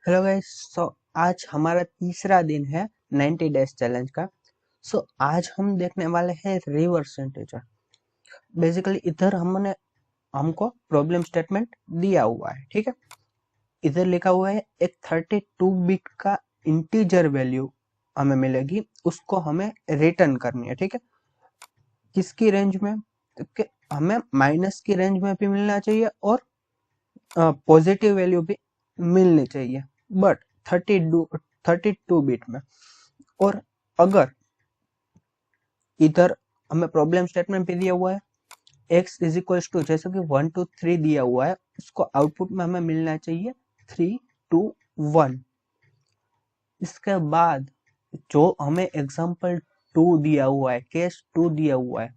Hello guys. आज हमारा तीसरा दिन है 90 डेज चैलेंज का। आज हम देखने वाले हैं रिवर्स इंटीजर। बेसिकली इधर हमको प्रॉब्लम स्टेटमेंट दिया हुआ है, ठीक है। इधर लिखा हुआ है एक 32 बिट का इंटीजर वैल्यू हमें मिलेगी, उसको हमें रिटर्न करनी है, ठीक है। किसकी रेंज में? कि हमें माइनस की रेंज में भी मिलना चाहिए और पॉजिटिव वैल्यू भी मिलनी चाहिए, बट 32 बिट में। और अगर इधर हमें प्रॉब्लम स्टेटमेंट पे दिया हुआ है x इज इक्वल्स टू, जैसे कि 1 2 3 दिया हुआ है, उसको आउटपुट में हमें मिलना चाहिए 3 2 1। इसके बाद जो हमें एग्जांपल 2 दिया हुआ है, केस 2 दिया हुआ है,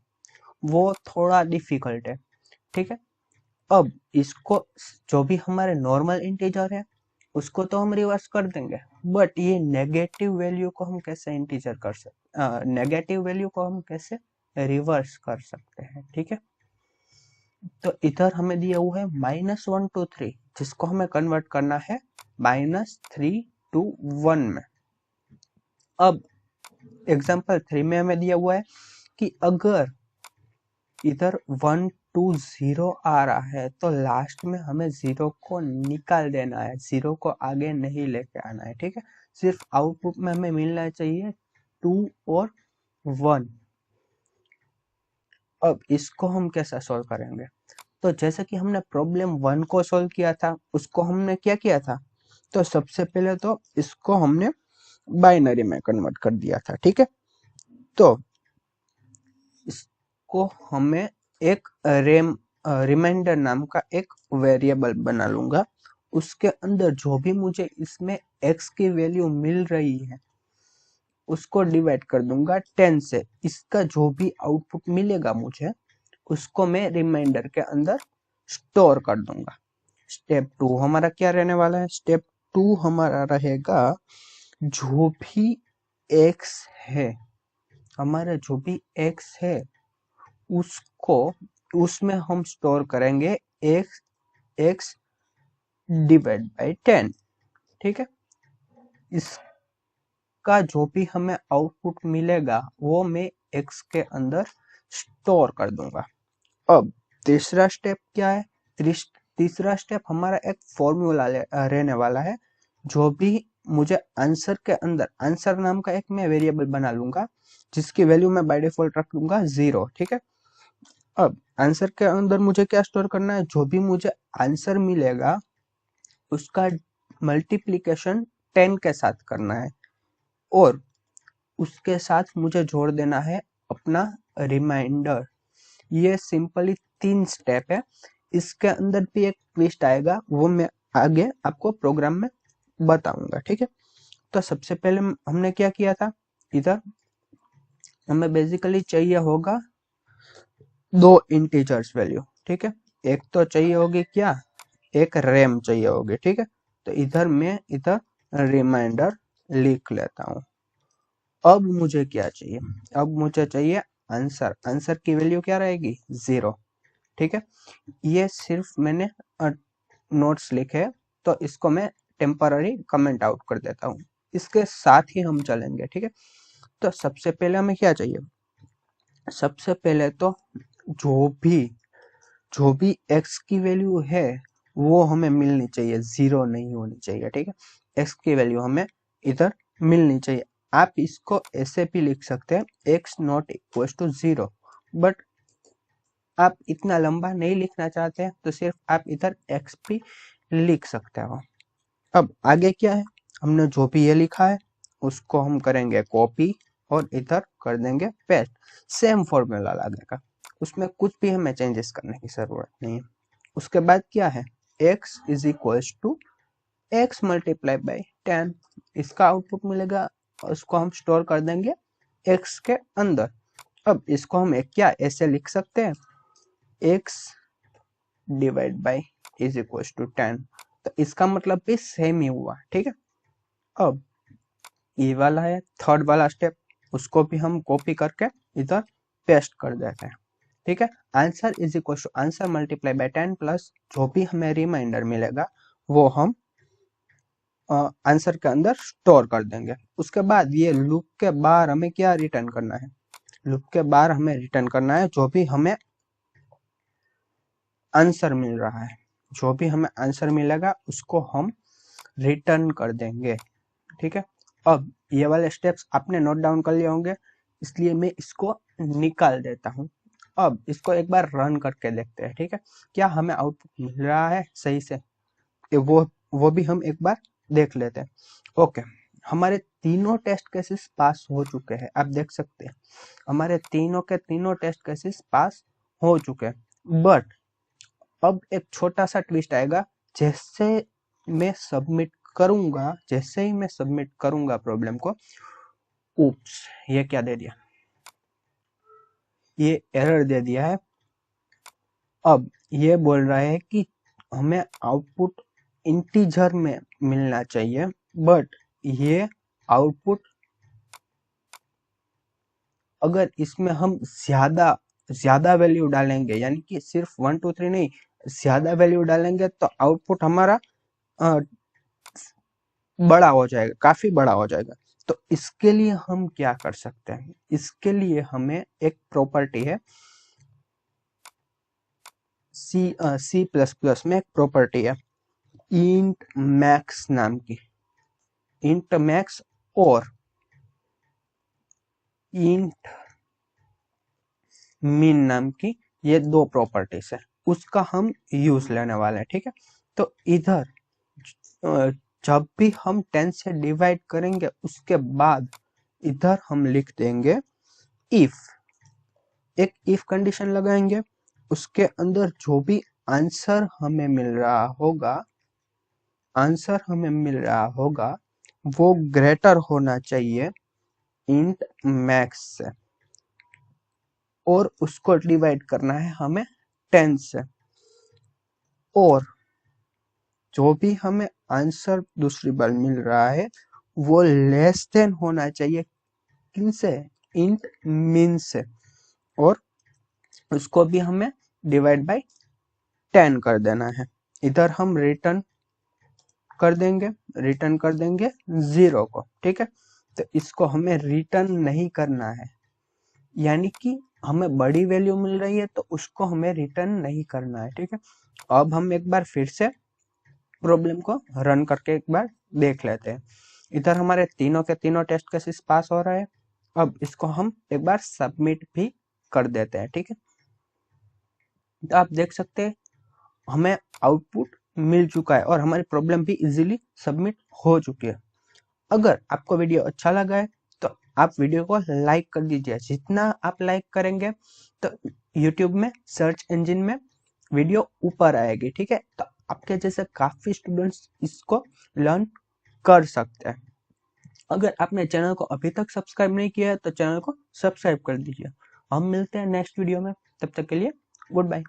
वो थोड़ा डिफिकल्ट है, ठीक है। अब इसको, जो भी हमारे नॉर्मल इंटीजर है उसको तो हम रिवर्स कर देंगे, बट ये नेगेटिव वैल्यू को हम कैसे इंटीजर कर सकते, नेगेटिव वैल्यू को हम कैसे रिवर्स कर सकते हैं, ठीक है। तो इधर हमें दिया हुआ है -1 2 3, जिसको हमें कन्वर्ट करना है -3 2 1 में। अब एग्जांपल 3 में हमें दिया हुआ है कि अगर इधर 1 2 0 आ रहा है तो लास्ट में हमें 0 को निकाल देना है, 0 को आगे नहीं लेके आना है, ठीक है। सिर्फ आउटपुट में हमें मिलना चाहिए 2 और 1। अब इसको हम कैसे सॉल्व करेंगे? तो जैसे कि हमने प्रॉब्लम 1 को सॉल्व किया था, उसको हमने क्या किया था, तो सबसे पहले तो इसको हमने बाइनरी में कन्वर्ट कर दिया था, ठीक है। तो इसको हमें एक रिमाइंडर नाम का एक वेरिएबल बना लूंगा। उसके अंदर जो भी मुझे इसमें x की वैल्यू मिल रही है उसको डिवाइड कर दूंगा 10 से। इसका जो भी आउटपुट मिलेगा मुझे, उसको मैं रिमाइंडर के अंदर स्टोर कर दूंगा। स्टेप 2 हमारा क्या रहने वाला है? स्टेप 2 हमारा रहेगा, जो भी x है, हमारा जो भी x है उसको, उसमें हम स्टोर करेंगे x डिवाइड बाय 10, ठीक है। इसका जो भी हमें आउटपुट मिलेगा वो मैं x के अंदर स्टोर कर दूंगा। अब तीसरा स्टेप क्या है? तीसरा स्टेप हमारा एक फॉर्मूला रहने वाला है। जो भी मुझे आंसर के अंदर, आंसर नाम का एक मैं वेरिएबल बना लूंगा जिसकी वैल्यू मैं बाय डिफॉल्ट रख दूंगा 0, ठीक है। अब आंसर के अंदर मुझे क्या स्टोर करना है? जो भी मुझे आंसर मिलेगा उसका मल्टीप्लिकेशन 10 के साथ करना है, और उसके साथ मुझे जोड़ देना है अपना रिमाइंडर। ये सिंपली 3 स्टेप है। इसके अंदर भी एक ट्विस्ट आएगा, वो मैं आगे आपको प्रोग्राम में बताऊंगा, ठीक है। तो सबसे पहले हमने क्या किया था, इधर हमें बेसिकली चाहिए होगा 2 इंटीजर्स वैल्यू, ठीक है। एक तो चाहिए होगी क्या, एक रैम चाहिए होगी, ठीक है। तो इधर मैं इधर रिमाइंडर लिख लेता हूँ। अब मुझे क्या चाहिए? अब मुझे चाहिए आंसर। आंसर की वैल्यू क्या रहेगी? 0, ठीक है। ये सिर्फ मैंने नोट्स लिखे, तो इसको मैं टेम्पररी कमेंट आउट कर देता हूँ। इसके साथ ही हम चलेंगे, ठीक है। तो सबसे पहले हमें क्या चाहिए? सबसे पहले तो जो भी x की वैल्यू है वो हमें मिलनी चाहिए, 0 नहीं होनी चाहिए, ठीक है। x की वैल्यू हमें इधर मिलनी चाहिए। आप इसको ऐसे भी लिख सकते हैं, x not equal to 0, but आप इतना लंबा नहीं लिखना चाहते हैं तो सिर्फ आप इधर x भी लिख सकते हो। अब आगे क्या है? हमने जो भी ये लिखा है उसको हम करेंगे कॉपी और इधर कर देंगे पेस्ट। सेम फॉर्मूला लगेगा, उसमें कुछ भी हमें चेंजेस करने की जरूरत नहीं है। उसके बाद क्या है? x is equal to x multiply by 10। इसका आउटपुट मिलेगा, उसको हम स्टोर कर देंगे x के अंदर। अब इसको हम क्या ऐसे लिख सकते हैं, x divide by is equal to 10। तो इसका मतलब भी सेम ही हुआ, ठीक है। अब ये वाला है थर्ड वाला स्टेप, उसको भी हम कॉपी करके इधर पेस्ट कर देते हैं, ठीक है। Answer is equal to answer multiply by 10 plus जो भी हमें रिमाइंडर मिलेगा वो हम आंसर के अंदर स्टोर कर देंगे। उसके बाद ये लूप के बाहर हमें क्या रिटर्न करना है, लूप के बाहर हमें रिटर्न करना है जो भी हमें आंसर मिल रहा है, जो भी हमें आंसर मिलेगा उसको हम रिटर्न कर देंगे। ठीक है, अब ये वाले स्टेप्स आपने नोट डाउन कर लिए होंगे, इसलिए मैं इसको निकाल देता हूँ। अब इसको एक बार रन करके देखते हैं। ठीक है, क्या हमें आउटपुट मिल रहा है सही से, वो भी हम एक बार देख लेते हैं। ओके, हमारे तीनों टेस्ट केसेस पास हो चुके हैं, आप देख सकते हैं हमारे तीनों के तीनों टेस्ट केसेस पास हो चुके हैं। बट अब एक छोटा सा ट्विस्ट आएगा, जैसे मैं सबमिट करूंगा, जैसे ही मैं सबमिट करूंगा प्रॉब्लम को, उप्स, ये क्या दे दिया, ये एरर दे दिया है। अब ये बोल रहा है कि हमें आउटपुट इंटीजर में मिलना चाहिए, बट ये आउटपुट अगर इसमें हम ज्यादा वैल्यू डालेंगे, यानी कि सिर्फ 1 2 3 नहीं, ज्यादा वैल्यू डालेंगे तो आउटपुट हमारा बड़ा हो जाएगा, काफी बड़ा हो जाएगा। तो इसके लिए हम क्या कर सकते हैं, इसके लिए हमें एक प्रॉपर्टी है, सी प्लस प्लस में एक प्रॉपर्टी है इंट मैक्स नाम की, इंट मैक्स और इंट मिन नाम की, ये दो प्रॉपर्टीज है, उसका हम यूज लेने वाले हैं। ठीक है, तो इधर जब भी हम 10 से डिवाइड करेंगे उसके बाद इधर हम लिख देंगे इफ, एक इफ कंडीशन लगाएंगे, उसके अंदर जो भी आंसर हमें मिल रहा होगा, आंसर हमें मिल रहा होगा वो ग्रेटर होना चाहिए इंट मैक्स से, और उसको डिवाइड करना है हमें 10 से, और जो भी हमें आंसर दूसरी बार मिल रहा है वो लेस देन होना चाहिए किनसे, इंट मीन से, और उसको भी हमें डिवाइड बाय 10 कर देना है। इधर हम रिटर्न कर देंगे, रिटर्न कर देंगे 0 को। ठीक है, तो इसको हमें रिटर्न नहीं करना है, यानी कि हमें बड़ी वैल्यू मिल रही है तो उसको हमें रिटर्न नहीं करना है। ठीक है, अब हम एक बार फिर से प्रॉब्लम को रन करके एक बार देख लेते हैं। इधर हमारे तीनों के तीनों टेस्ट केसेस पास हो रहे हैं। अब इसको हम एक बार सबमिट भी कर देते हैं। ठीक है, तो आप देख सकते हैं हमें आउटपुट मिल चुका है और हमारी प्रॉब्लम भी इजीली सबमिट हो चुकी है। अगर आपको वीडियो अच्छा लगा है तो आप वीडियो को लाइक कर दीजिए, जितना आप लाइक करेंगे तो यूट्यूब में सर्च इंजन में वीडियो ऊपर आएगी। ठीक है, तो आपके जैसे काफी स्टूडेंट्स इसको लर्न कर सकते हैं। अगर आपने चैनल को अभी तक सब्सक्राइब नहीं किया है तो चैनल को सब्सक्राइब कर दीजिए। हम मिलते हैं नेक्स्ट वीडियो में, तब तक के लिए गुड बाय।